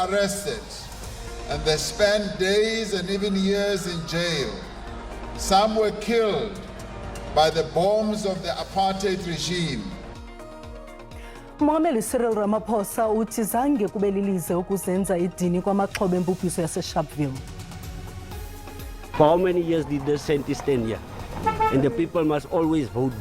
arrested and they spent days and even years in jail. Some were killed by the bombs of the apartheid regime. Umongameli Cyril Ramaphosa uthi zange kube lilize ukuzenza idini kwamaxhoba embubhiso yaseSharpeville. For how many years did the scientists stand here? And the people must always vote.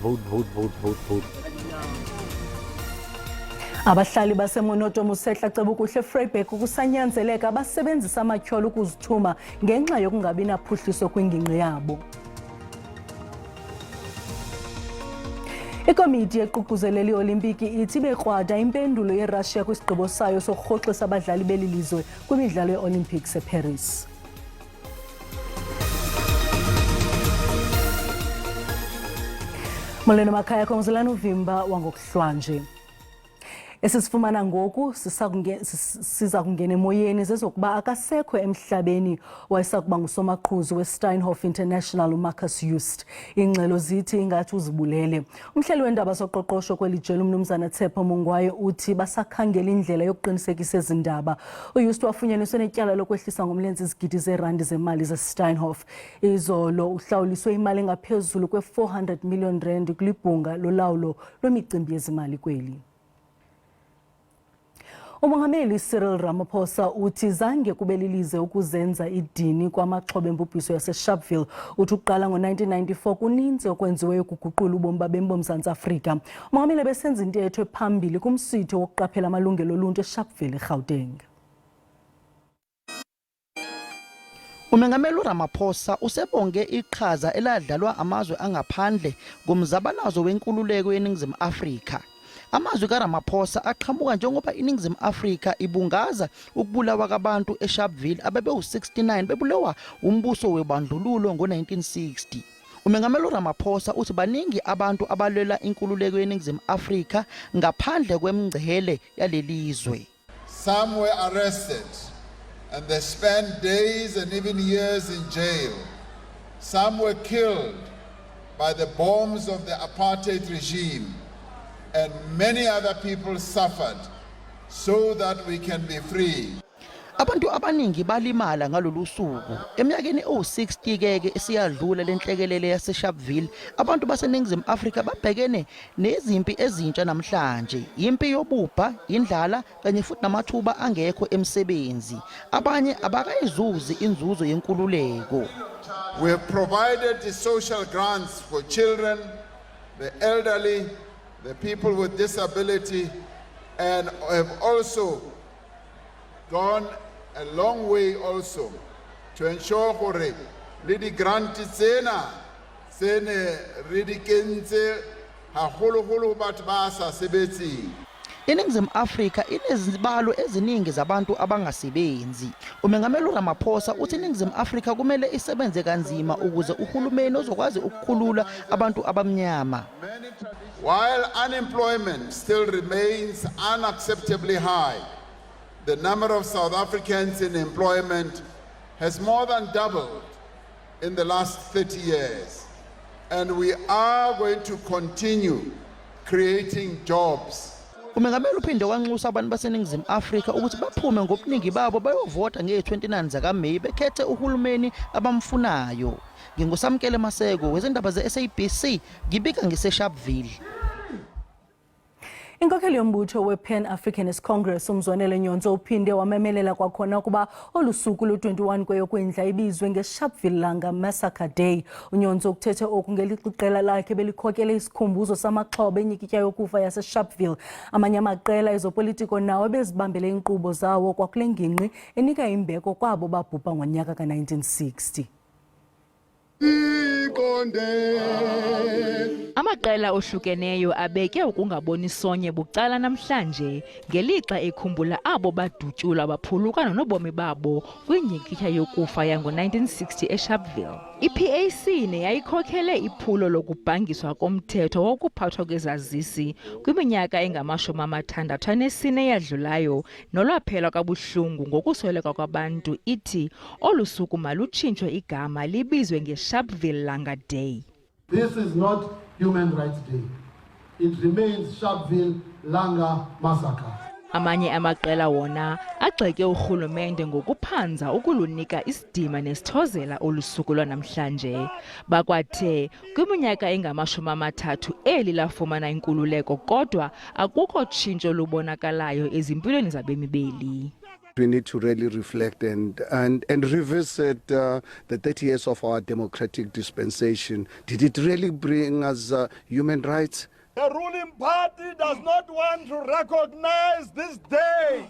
Abahlali baseMonoto Musehla Cebukuhle Vryburg kusanyanzeleka basebenzisa amatyholo ukuzithuma ngenxa yokungabi naphuhliso kwingingqi yabo. Ikomiti eququzelela iOlimpiki ithi bekrwada impendulo yeRussia kwisigqibo sayo sokurhoxisa abadlali belilizwe kwimidlalo yeOlympics eParis. Molweni makhaya komzilana uvimba wangokuhlwanje. Esifumana ngoku siza kungena emoyeni zezokuba akasekho emhlabeni wayesakuba ngusomaqhuzu weSteinhoff International uMarcus Just. Ingxelo zithi ingathi uzibulele. Umhleli wendaba zoqoqosho kweli jelo umnumzana Tshepo Mungwaye uthi basakhangela indlela yokuqinisekisa ezindaba. uJust wafunyaniswe netyala lokwehlisa ngomlenze izigidi zeerandi zemali zeSteinhoff. Izolo uhlawuliswe imali engaphezulu kwe-400 million rand kulibhunga lolawulo lwemicimbi yezimali kweli. Umongameli Cyril Ramaphosa uthi zange kube lilize ukuzenza idini kwamaxhoba embubhiso yaseSharpeville. Uthi uqala ngo-1994 kuninzi okwenziweyo ukuguqula ubomi babemi boMzantsi Afrika. Umongameli besenza intetho ephambili kumsitho wokuqaphela amalungelo oluntu eSharpeville eGauteng. Umongameli Ramaphosa usebonge iqhaza eladlalwa amazwe angaphandle ngomzabalazo wenkululeko yeNingizimu Afrika. Amazwi kaRamaphosa aqhamuka njengoba iNingizimu Afrika ibungaza ukubulawa kwabantu eSharpeville abebewu-69 bebulewa umbuso webandlululo ngo-1960. Umongameli Ramaphosa uthi baningi abantu abalwela inkululeko yeNingizimu Afrika ngaphandle kwemingcele yalelizwe. Some were arrested and they spent days and even years in jail. Some were killed by the bombs of the apartheid regime. And many other people suffered so that we can be free. Abantu abaningi balimala ngalolu suku. Eminyakeni o-60 keke esiyadlula lenhlekelele yaseSharpeville, abantu baseNingizimu Afrika babhekene nezimpi ezintsha namhlanje. Impi yobubha, indlala kanye futhi namathuba angekho emsebenzi. Abanye abakayizuzi inzuzo yenkululeko. We have provided the social grants for children, the elderly, the people with disability, and have also gone a long way also to ensure gore le di grant tsena tsene re di kentse haholo batho ba sa sebetseng. iNingizimu Afrika inezibalo eziningi zabantu abangasebenzi. Umongameli Ramaphosa uthi iNingizimu Afrika kumele isebenze kanzima ukuze uhulumeni uzokwazi ukukhulula abantu abamnyama. While unemployment still remains unacceptably high, the number of South Africans in employment has more than doubled in the last 30 years. And we are going to continue creating jobs. Umongameli uphinde wanxusa abantu baseNingizimu Afrika ukuthi baphume ngobuningi babo bayovota nge-29 zakaMeyi bekhethe uhulumeni abamfunayo. Ngingusamkele Maseko wezindaba ze-SABC ngibika ngiseSharpeville. Inkokheli yombutho we-Pan Africanist Congress uMzwanele Nyonzo uphinde wamemelela kwakhona ukuba olusuku lu-21 kweyokwindla ibizwe ngeSharpeville Langa Massacre Day. uNyonzo ukuthethe oku ngeliqela lakhe belikhokele isikhumbuzo samaxhoba enyikitya yokufa yaseSharpeville. Amanye amaqela ezopolitiko nawo bezibambele inkqubo zawo kwakule ngingqi enika imbeko kwabo babhubha ngonyaka ka-1960. Amaqela ohlukeneyo abeke ukungaboni sonye bucala namhlanje ngelixa ekhumbula abo badutyulwa abaphulukana nobomi babo kwinyikitya yokufa yango-1960 eSharpeville. IPAC neyayikhokhele iphulo lokubhangiswa komthetho wokuphathwa kwezazisi kwiminyaka engama-64 eyadlulayo nolwaphela kabuhlungu ngokusweleka kwabantu ithi olu suku malutshintshwe igama libizwe ngeSharpeville Langa Day. This is not Human Rights Day. It remains Sharpeville Langa Massacre. Amanye amaqela wona agxeke urhulumente ngokuphanza ukulunika isidima nesithozela olusuku lwanamhlanje. Bakwathe kwiminyaka engama-30 eli lafumana inkululeko kodwa akukho tshintsho lubonakalayo ezimpilweni zabemi beli. We need to really reflect and revisit the 30 years of our democratic dispensation. Did it really bring us human rights? The ruling party does not want to recognize this day.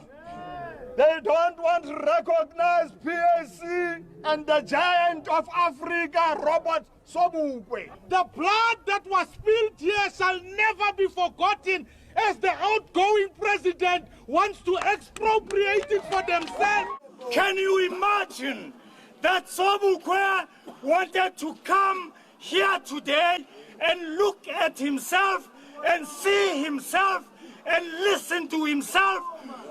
They don't want to recognize PAC and the giant of Africa, Robert Sobukwe. The blood that was spilled here shall never be forgotten, as the outgoing president wants to expropriate it for themselves. Can you imagine that Sobukwe wanted to come here today and look at himself and see himself and listen to himself,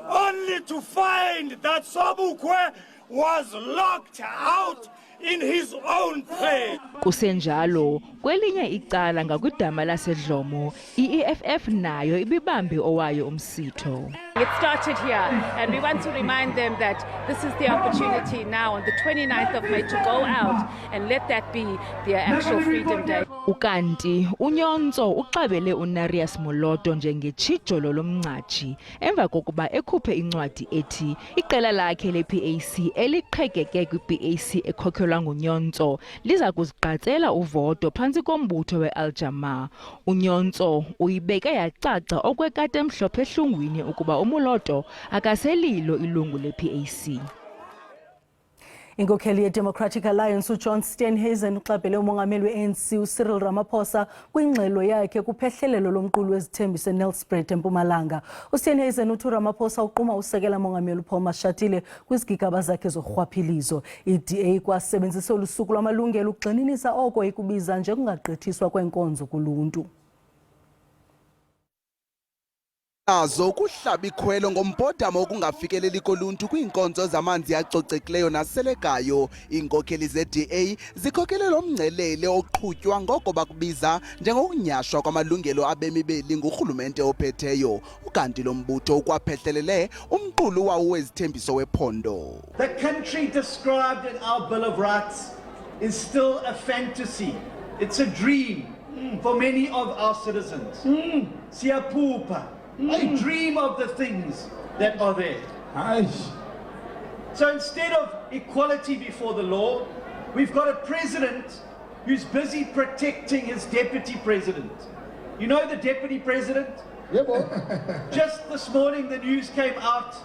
only to find that Sobukwe was locked out in his own place? Kusenjalo, kwelinye icala ngakwidama laseDlomo, i-EFF nayo ibibambe owayo umsitho. It started here, and we want to remind them that this is the opportunity now on the 29th of May to go out and let that be their actual Freedom Day. Ukanti uNyontso uxabele uNarius Moloto njengetshijolo lomncaji emva kokuba ekhuphe incwadi ethi iqela lakhe le-PAC eliqhekeke kwi-PAC ekhokhelwa nguNyontso liza kuziqatsela uvoto phantsi kombutho we-Aljama. uNyontso uyibeke yacaca okwekati emhlophe ehlungwini ukuba uMoloto akaselilo ilungu le-PAC. Inkokheli ye-Democratic Alliance uJohn Steenhuisen uxabele umongameli we-ANC uCyril Ramaphosa kwingxelo yakhe kuphehlelelo lomqulu wezithembiso eNelspruit eMpumalanga. uSteenhuisen uthi uRamaphosa uquma usekela mongameli uPaul Mashatile kwizigigaba zakhe zorhwaphilizo. I-DA kwasebenzisa ulusuku lwamalungelo ukugxininisa oko ikubiza njengongagqithiswa kwenkonzo kuluntu. Azo kuhlaba ikhwelo ngombhodamo okungafikeleli koluntu kwiinkonzo zamanzi acocekileyo naselekayo. Iinkokheli ze-DA zikhokelela umngcelele oqhutywa ngoko bakubiza njengokunyashwa kwamalungelo abemi beli ngurhulumente ophetheyo. Ukanti lo mbutho ukwaphehlelele umqulu wawo wezithembiso wephondo. The country described in our Bill of Rights is still a fantasy. It's a dream for many of our citizens. Siyaphupha. I dream of the things that are there. So instead of equality before the law, we've got a president who's busy protecting his deputy president. You know the deputy president? Just this morning the news came out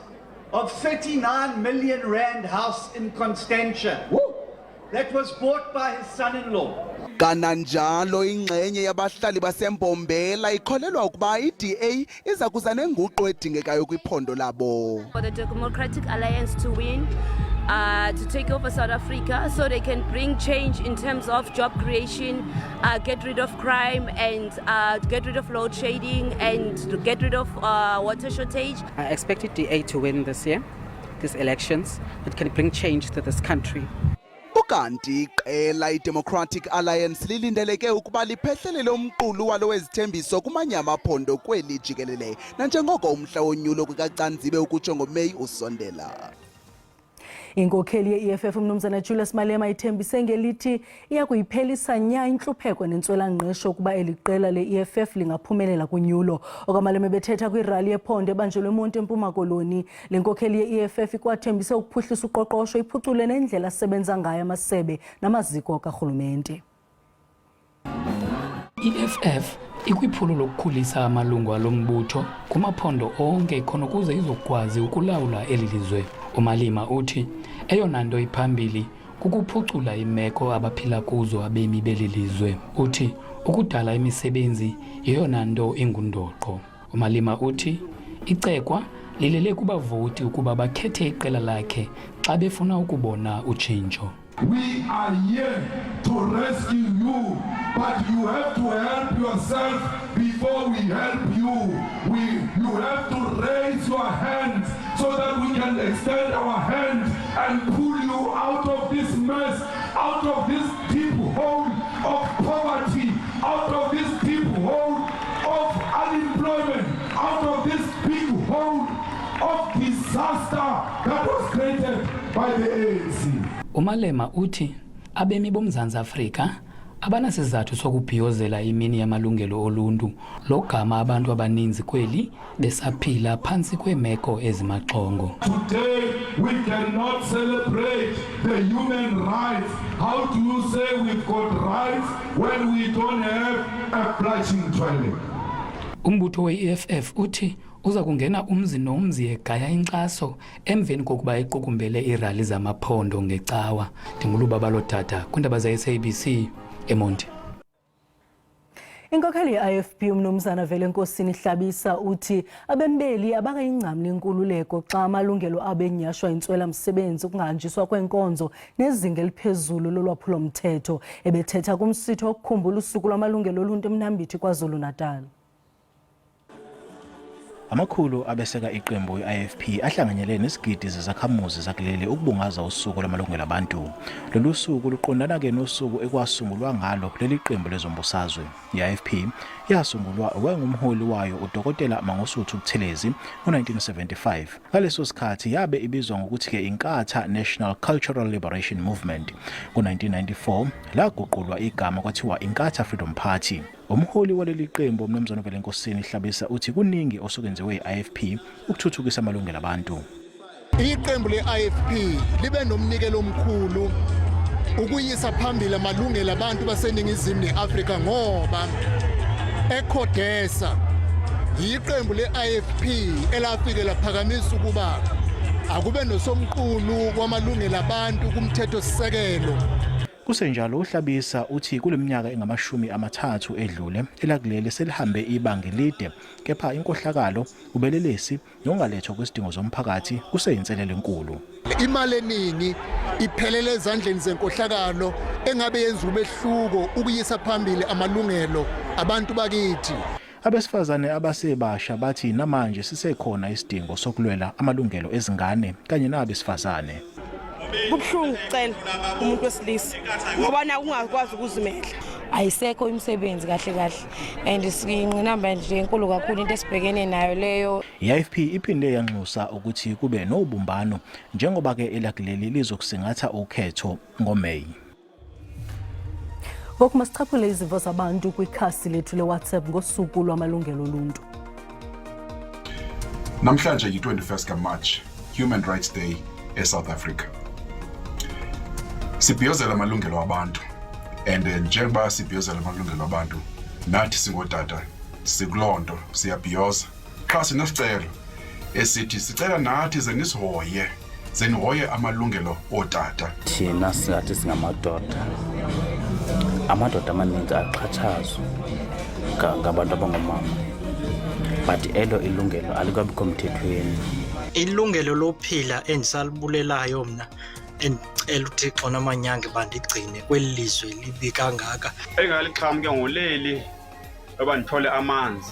of 39 million rand house in Constantia. That was bought by his son-in-law. Kananjalo ingxenye yabahlali baseMbombela ikholelwa ukuba i-DA iza kuza nenguqu edingekayo kwiphondo labo. For the Democratic Alliance to win, to take over South Africa so they can bring change in terms of job creation, get rid of crime and get rid of load shedding and get rid of water shortage. I expected DA to win this year, these elections. It can bring change to this country. Ukanti iqela i-Democratic Alliance lilindeleke ukuba liphehlelele umqulu walo wezithembiso kumanye amaphondo kweli jikelele nanjengoko umhla wonyulo kukaCanzibe ukutsho ngoMeyi usondela. Inkokheli ye-EFF umnumzana Julius Malema ithembise ngelithi iyakuyiphelisa nya intlupheko nentswelangqesho kuba eliqela le-EFF lingaphumelela kunyulo. Okamalema bethetha kwirali yephondo ebanjelwe eMonti eMpuma Koloni. Le nkokheli ye-EFF ikwathembise ukuphuhlisa uqoqosho iphucule nendlela asebenza ngayo amasebe namaziko karhulumente. EFF ikwiphulo lokukhulisa amalungu alombutho kumaphondo onke khona ukuze izokwazi ukulawula eli lizwe. uMalema uthi eyona nto iphambili kukuphucula imeko abaphila kuzo abemi beli lizwe. Uthi ukudala imisebenzi yeyona nto ingundoqo. uMalema uthi icekwa lilele kubavoti ukuba bakhethe iqela lakhe xa befuna ukubona utshintsho. We are here to rescue you, but you have to help yourself before we help you. You have to raise your hands so that we can extend our hand and pull you out of this mess, out of this deep hole of poverty, out of this deep hole of unemployment, out of this big hole umalema uthi abemi boMzantsi Afrika abanasizathu sokubhiyozela imini yamalungelo oluntu logama abantu abaninzi kweli besaphila phantsi kweemeko ezimaxongo. Today we cannot celebrate the human rights. How do you say we've got rights when we don't have a flushing toilet? Umbutho we-EFF uthi uza kungena umzi nomzi egaya inkxaso emveni kokuba equkumbele iirali zamaphondo ngecawa. Ndingulubaba lotata kwiindaba ze-SABC eMonti. Inkokheli ye-IFP umnumzana Velenkosini Hlabisa uthi abembeli abakayincamli inkululeko xa amalungelo abo enyhashwa intswela msebenzi ukungahanjiswa kwenkonzo nezinga eliphezulu lolwaphulo-mthetho. Ebethetha kumsitho wokukhumbula usuku lwamalungelo oluntu eMnambithi KwaZulu-Natal. Amakhulu abeseka iqembu i-IFP ahlanganyele nesigidi zezakhamuzi zakuleli ukubungaza usuku lamalungelo abantu. Lolu suku luqondana ke nosuku ekwasungulwa ngalo leli qembu lezombusazwe. I-IFP yasungulwa ngumholi wayo uDokotela Mangosuthu Buthelezi ngo-1975. Ngaleso sikhathi yabe ibizwa ngokuthi ke Inkatha National Cultural Liberation Movement. Ngo-1994 laguqulwa igama kwathiwa Inkatha Freedom Party. Umholi waleli qembu umnumzana Velenkosini Hlabisa uthi kuningi osukwenziwe i-IFP ukuthuthukisa amalungelo abantu. Iqembu le-IFP libe nomnikelo omkhulu ukuyisa phambili amalungelo abantu baseningizimu neAfrika ngoba ekhodesa iqembu le-IFP elafike laphakamisa ukuba akube nosomqulu kwamalungelo abantu kumthetho sisekelo. Kusenjalo uHlabisa uthi kuleminyaka engama-30 edlule elakuleli selihambe ibanga elide kepha inkohlakalo ubelelesi nokungalethwa kwesidingo zomphakathi kuseyinselelo enkulu. Imali eningi iphelele ezandleni zenkohlakalo engabe yenza umehluko ukuyisa phambili amalungelo abantu bakithi. Abesifazane abasebasha bathi namanje sisekhona isidingo sokulwela amalungelo ezingane kanye nabesifazane. Kubuhlungu ucela umuntu wesilisa ngoba na ungakwazi ukuzimela. Ayisekho imisebenzi kahle and siyinqinamba nje enkulu kakhulu into esibhekene nayo leyo. I-IFP iphinde yanxusa ukuthi kube nobumbano njengoba ke elakuleli lizokusingatha ukhetho ngoMeyi. Ngoku masichaphule izimvo zabantu kwikhasi lethu leWhatsApp ngosuku lwamalungelo oluntu. Namhlanje yi-21st kaMarch, Human Rights Day eSouth Africa. Sibhiyozela amalungelo abantu and njengoba sibhiyozela amalungelo abantu nathi singotata sikulonto siyabhiyoza xa sinesicelo esithi sicela nathi zenihoye amalungelo otata. Thina singathi singamadoda amaninzi axhatshazwa ngabantu abangomama but elo ilungelo alikabikho mthethweni. Ilungelo lophila endisalibulelayo mna endicela uThixo namanyange bandigcine kweli lizwe libi kangaka. Engalixhamke ngoleli loba ndithole amanzi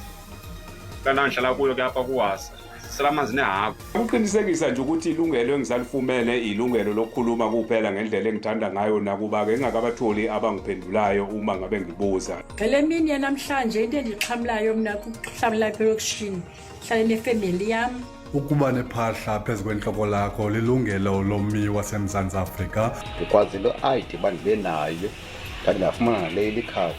kana ndihlala kuyo ke apha kuwasa sisela amanzi nehagu. Ukuqinisekisa nje ukuthi ilungelo engisalifumene ilungelo lokukhuluma kuphela ngendlela engithanda ngayo nakuba ke engakabatholi abangiphendulayo uma ngabe ngibuza. Ngale mini yanamhlanje into endixhamlayo mna kuhlala lapha elokushini hlala nefamily yami. Ukuba nephahla phezu kwenhloko lakho lilungelo lomi waseMzantsi Afrika. Ukwazi lo ID bandibe nayo kanti ngafumana naleli card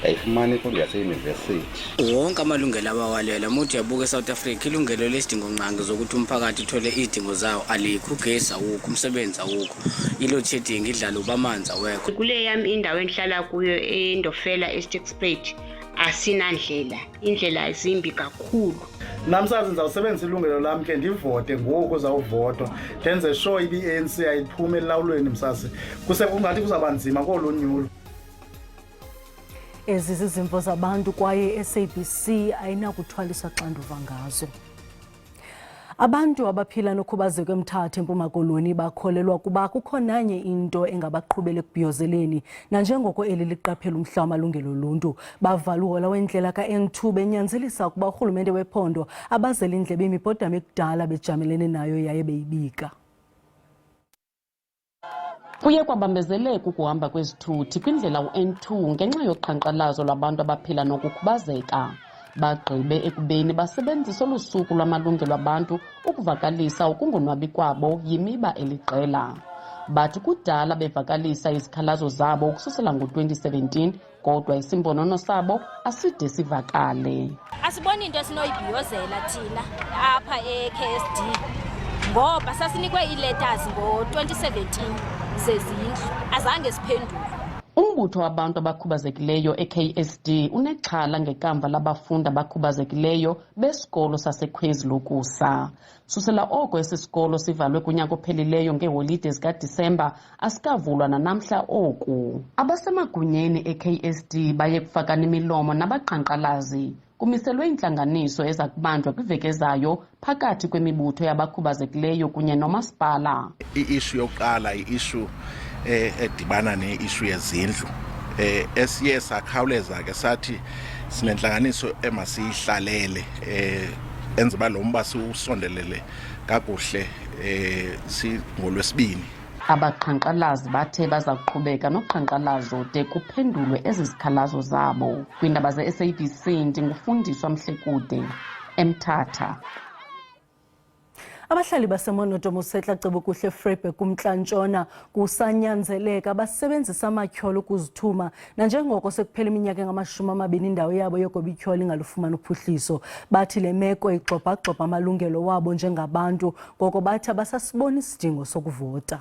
ayifumani imfundo yaseyunivesithi. Wonke amalungelo abawalela muthi yabuka eSouth Africa ilungelo lesidingo nqangi zokuthi umphakathi uthole izidingo zawo alikho, ugesi awukho, umsebenzi awukho, i-load shedding idlala ubamanzi awekho. Kule yami indawo engihlala kuyo eNdofela eStixpate asinandlela, indlela azimbi kakhulu. Namhlanje ngizawusebenzisa ilungelo lami ke ndivote ngoku uzawuvotwa ndenze sure iBNC ayiphume elawulweni msasi kungathi kuzaba nzima kolonyulo. Ezi zizimvo zabantu kwaye SABC ayinakuthwaliswa xanduva ngazo. Abantu abaphila nokhubazeko eMthatha eMpuma Koloni bakholelwa kuba kukho nanye into engabaqhubela ekubhiyozeleni nanjengoko eli liqaphela umhla wamalungelo oluntu. Bavala uhola wendlela ka-N2 benyanzelisa ukuba urhulumente wephondo abazele indlebe imibhodamo ekudala bejamelene nayo yaye beyibika. Kuye kwabambezeleka ukuhamba kwezithuthi kwindlela u-N2 ngenxa yoqhankqalazo lwabantu abaphila nokukhubazeka. Bagqibe ekubeni basebenzisa olusuku lwamalungelo abantu ukuvakalisa ukungonwabi kwabo yimiba eliqela. bathi kudala bevakalisa izikhalazo zabo ukususela ngo-2017 kodwa isimbonono sabo aside sivakale. Asiboni into esinoyibhiyozela thina apha e-KSD ngoba sasinikwe ii-letters ngo-2017 zezindlu azange siphendule. Umbutho wabantu abakhubazekileyo e-KSD unexhala ngekamva labafundi abakhubazekileyo besikolo saseKwezulukusa. Susela oko esi sikolo sivalwe kunyaka ophelileyo ngeeholide zikaDisemba asikavulwa nanamhla oku. Abasemagunyeni e-KSD baye kufakana imilomo nabaqhankqalazi. Kumiselwe intlanganiso eza kubanjwa kwiveki ezayo phakathi kwemibutho yabakhubazekileyo kunye nomasipala. I-issue yokuqala i-issue edibana ne-issue yezindlu esiye sakhawuleza ke sathi sinentlanganiso emasiyihlalele enze ba lo mba siwusondelele kakuhle ngolwesibini. Abaqhankqalazi bathe baza kuqhubeka noqhankqalazo de kuphendulwe ezi zikhalazo zabo. Kwiindaba ze-SABC ndingufundiswa Mhlekude eMthatha. Abahlali baseMonotomo seTlacebo kuhle Vryburg kumntla-ntshona kusanyanzeleka basebenzisa amatyholo ukuzithuma nanjengoko sekuphela iminyaka engama-20 indawo yabo yogoba ityholo ingalufumani uphuhliso. Bathi le meko igxobha-gxobha amalungelo wabo njengabantu ngoko bathi abasasiboni isidingo sokuvota.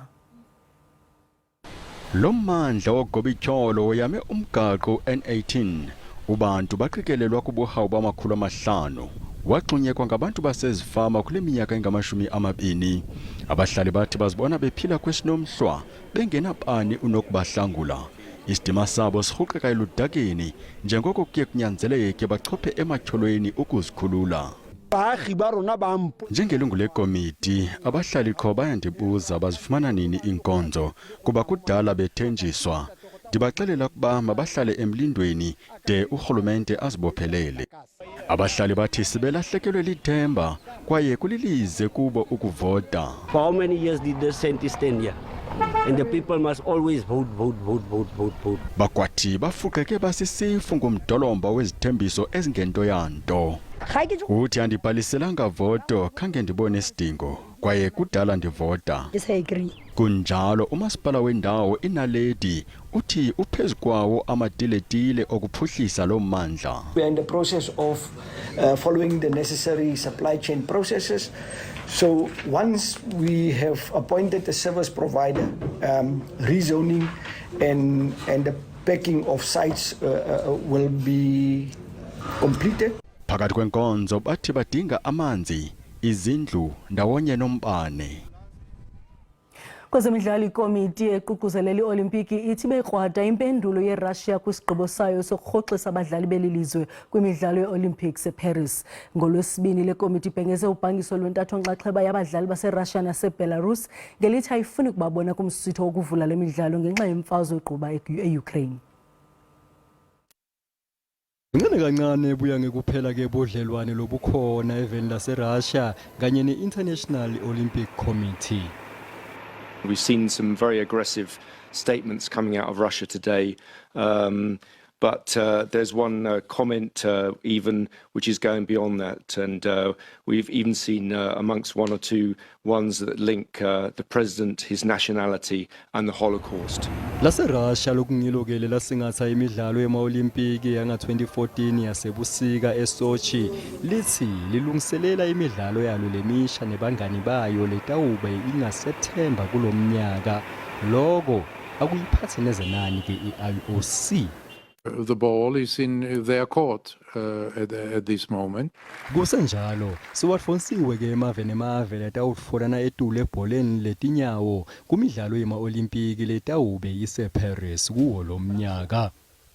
Lo mmandla wogoba ityholo yame umgaqo N18 ubantu baqikelelwa kubuhawu bama-500 waxunyekwa ngabantu basezifama kule minyaka engama-20. Abahlali bathi bazibona bephila kwesinomhlwa bengenapani unokubahlangula. Isidima sabo sirhuqeka eludakeni njengoko kuye kunyanzeleke bachophe ematyholweni ukuzikhulula. Njengelungu lekomiti, abahlali qho bayandibuza bazifumana nini iinkonzo kuba kudala bethenjiswa. Ndibaxelela ukuba mabahlale emlindweni de urhulumente azibophelele. Abahlali bathi sibelahlekelwe lithemba kwaye kulilize kubo ukuvota. For how many years did the scientists stand here? And the people must always vote. Bakwathi bafuqeke basisifu ngumdolomba wezithembiso ezingento yanto. Uthi andibhaliselanga voto khange ndibone isidingo kwaye kudala ndivota. Kunjalo umasipala wendawo inaledi uthi uphezu kwawo amatiletile okuphuhlisa lo mmandla. We are in the process of following the necessary supply chain processes. So once we have appointed a service provider, rezoning and the packing of sites will be completed. Phakathi kwenkonzo bathi badinga amanzi, izindlu ndawonye nombane. Kwezemidlalo ikomiti eququzelela i-Olimpiki ithi bekrwada impendulo yeRussia kwisigqibo sayo sokurhoxisa abadlali belilizwe kwimidlalo ye-Olympics eParis. NgoLwesibini le komiti ibhengeze ubhangiso lwentatho-nxaxheba yabadlali baseRussia naseBelarus ngelithi ayifuni kubabona kumsitho wokuvula le midlalo ngenxa yemfazwe egquba e-Ukraine. Ngene kancane buya ngekuphela ke bodlelwane lobukhona eveni laseRussia kanye ne-International Olympic Committee. We've seen some very aggressive statements coming out of Russia today, but there's one comment even which is going beyond that, and we've even seen amongst one or two ones that link the president, his nationality and the Holocaust. LaseRussia lokungilokele lasingatha imidlalo yema-Olimpiki yanga-2014 yasebusika eSochi lithi lilungiselela imidlalo yalo lemisha nebangani bayo letawube ingaSeptember kulo mnyaka. Lokho akuyiphathe nezenani ke i-IOC. The ball is in their court at this moment. Kusenjalo siwafonsiwe ke emave nemave letawufolana etule ebholeni letinyawo kumidlalo yema-Olimpiki letawube iseParis kuwo lo mnyaka.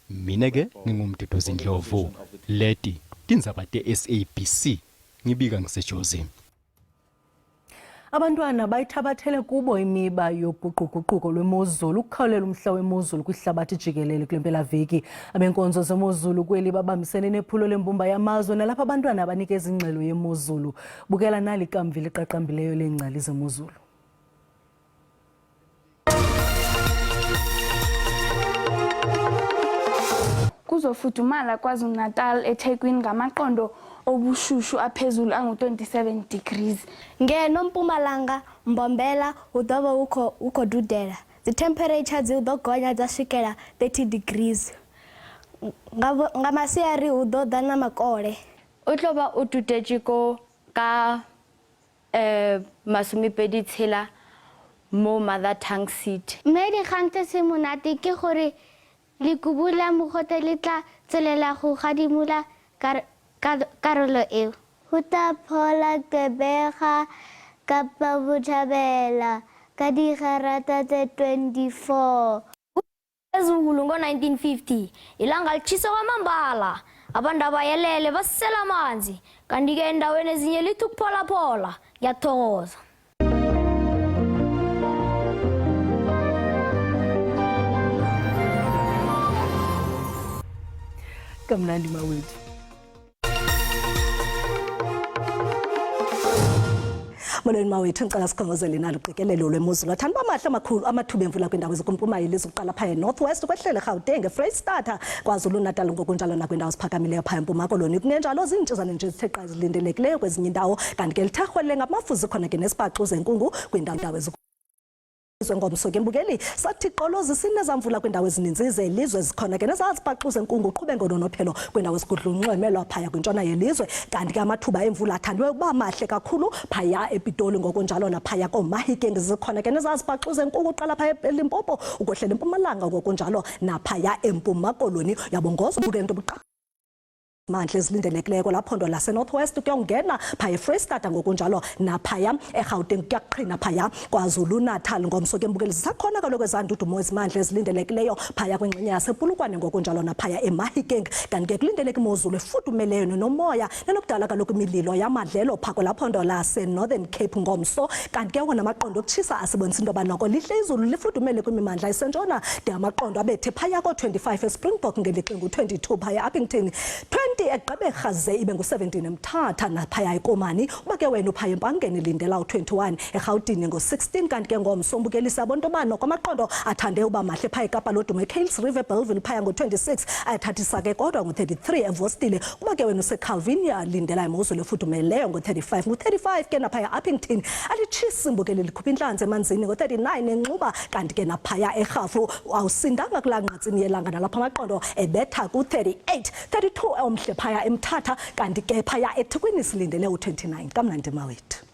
Mina ke ngingumduduzi Ndlovu. Leti tindzaba te-SABC ngibika ngiseJozi. Abantwana bayithabathele kubo imiba yoguquguquko lwemozulu ukukhawulela umhla wemozulu kwihlabathi jikelele kule mpelaveki. Abenkonzo zemozulu kweli babambisene nephulo lembumba yamazwe nalapha abantwana abanikeza ingxelo yemozulu. Bukela nali kamvi liqaqambileyo leengcali zemozulu. Kuzofudumala KwaZulu-Natal eThekwini ngamaqondo obushushu aphezulu angu-27 degrees. Ngenompumalanga Mbombela udoba uko dudela. The temperature zido gonya zaswikela 30 degrees. Ngamasiari udo dana makole. Utloba ututechiko ka masumipedi tshela mo mother tongue seat. Mme dikgante se monate ke gore lekubula mogote le tla tselela go gadimula karolo eo. Ho tla phola Gqeberha Kapa Botjhabela ka digerata tse 24. Ezulu ngo-1950 ilanga litshisa kwamambala, abantu abayelele basisela amanzi, kanti-ke endaweni ezinye lithi ukupholaphola. Ngiyathokoza. Kamnandi mawethu. Molweni mawethu, ngicela sikhongozele nalo uqikelelo lwemozulu. Athanda bamahle amakhulu amathuba emvula kwindawo ezikumpumayo yelizwe ukuqala phaya eNorthwest kwehlele Gauteng, eFreystata, KwaZulu-Natal ngokunjalo nakwiindawo ziphakamileyo phaya eMpuma Koloni. Kungenjalo zintshizane nje zithe qha ezilindelekileyo kwezinye indawo, kanti ke litharhwele ngamafuzi khona ke nesipaxu zenkungu kwiindawo ngomso ke mbukeli sathi qolozi sinezamvula kwindawo ezininzi zelizwe zikhona ke nezazipaxu zenkungu qhube ngononophelo kwindawo ezigudlunxwemelwa phaya kwintshona yelizwe, kanti ke amathuba emvula athandwe ukuba mahle kakhulu phaya ePitoli ngokunjalo naphaya koMahikeng zikhona ke nezazipaxu zenkungu uqala phaya eLimpopo ukwehlela eMpumalanga ngokunjalo naphaya eMpuma Koloni. Yabongoza ubukento mandla ezilindelekileyo laphondo laseNorthwest kuyongena phaya eFreystata ngokunjalo naphaya eGauteng kuyaqhina phaya KwaZulu-Natal ngomso ke mbukeli zisakhona kaloku ezandudumo ezimandla ezilindelekileyo phaya kwingxenye yasePulukwane ngokunjalo naphaya eMahikeng, kanti ke kulindeleka imozulu efudumeleyo nomoya nenokudala kaloku imililo yamadlelo phako laphondo laseNorthern Cape ngomso, kanti ke wona amaqondo okutshisa asibonisa into yoba noko lihle izulu lifudumele kwimimandla esentshona de amaqondo abethe phaya ko-25 eSpringbok ngelixa ngu-22 phaya eUppington, 20 eGqeberha ze ibe ngu-17 eMthatha naphaya eKomani. Uba ke wena uphaya eMpangeni lindela u-21 eRhawutini ngo-16, kanti ke ngomso mbukeli sabona into yoba noko amaqondo athande uba mahle phaya eKapa Lodumo eKales River Bellville phaya ngo-26 ayathathisa ke kodwa ngo-33 eVostile. Uba ke wena useCalvinia lindela imozulu efudumeleyo ngo-35 ngu-35 ke naphaya Uppington alitshisi mbukeli likhupha intlanzi emanzini ngo-39 enxuba, kanti ke naphaya eRhafu awusindanga kulaa nqatsini yelanga nalapho amaqondo ebetha ku-38 32 omhle phaya eMthatha, kanti ke phaya eThekwini silindele u-29. Kamnandi mawethu.